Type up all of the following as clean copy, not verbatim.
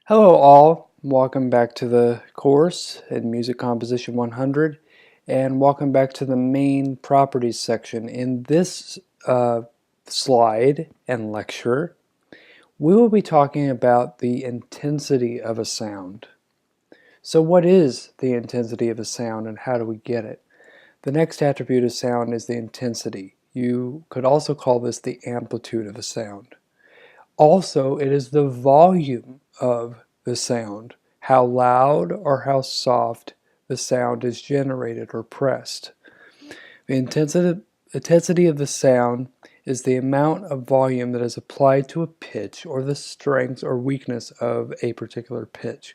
Hello all, welcome back to the course in Music Composition 100 and welcome back to the main properties section. In this slide and lecture, we will be talking about the intensity of a sound. So what is the intensity of a sound and how do we get it? The next attribute of sound is the intensity. You could also call this the amplitude of a sound. Also, it is the volume of the sound, how loud or how soft the sound is generated or pressed. The intensity of the sound is the amount of volume that is applied to a pitch or the strength or weakness of a particular pitch.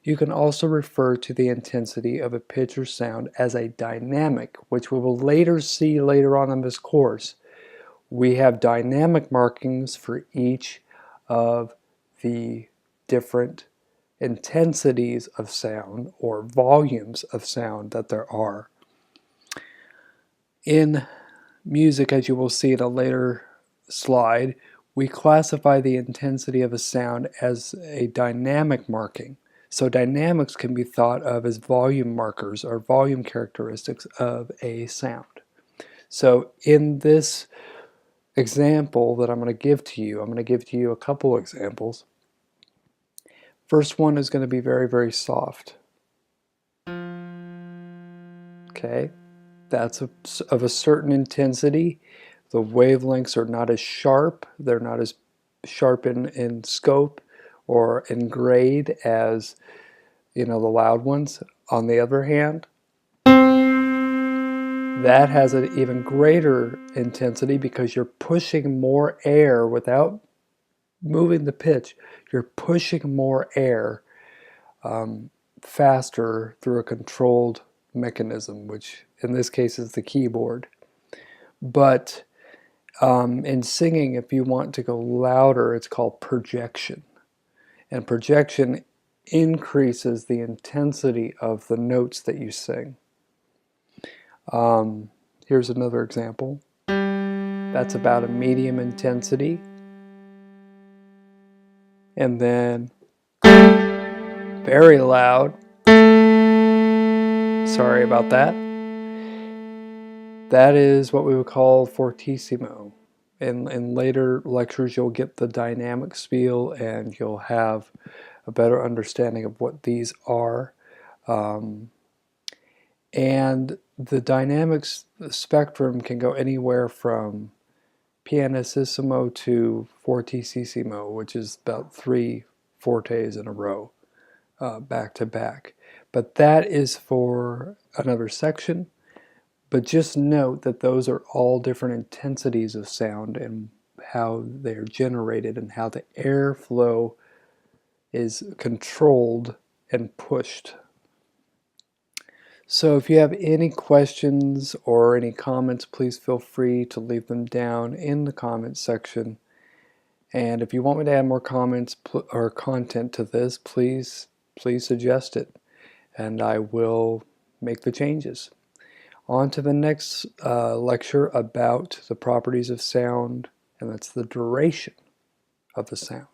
You can also refer to the intensity of a pitch or sound as a dynamic, which we will later see later on in this course. We have dynamic markings for each of the different intensities of sound or volumes of sound that there are. In music, as you will see in a later slide, we classify the intensity of a sound as a dynamic marking. So dynamics can be thought of as volume markers or volume characteristics of a sound. So in this example that I'm going to give to you, I'm going to give to you a couple examples. First one is going to be very, very soft. Okay, that's of a certain intensity. The wavelengths are not as sharp. They're not as sharp in scope or in grade as, the loud ones. On the other hand, that has an even greater intensity because you're pushing more air without moving the pitch. You're pushing more air faster through a controlled mechanism, which in this case is the keyboard. But in singing, if you want to go louder, it's called projection. And projection increases the intensity of the notes that you sing. Here's another example. That's about a medium intensity. And then very loud. Sorry about that. That is what we would call fortissimo. In later lectures, you'll get the dynamic spiel and you'll have a better understanding of what these are. And the dynamics spectrum can go anywhere from pianissimo to fortissimo, which is about 3 fortes in a row, back to back. But that is for another section. But just note that those are all different intensities of sound and how they're generated and how the airflow is controlled and pushed. So if you have any questions or any comments, please feel free to leave them down in the comments section. And if you want me to add more comments or content to this, please suggest it and I will make the changes. On to the next lecture about the properties of sound, and that's the duration of the sound.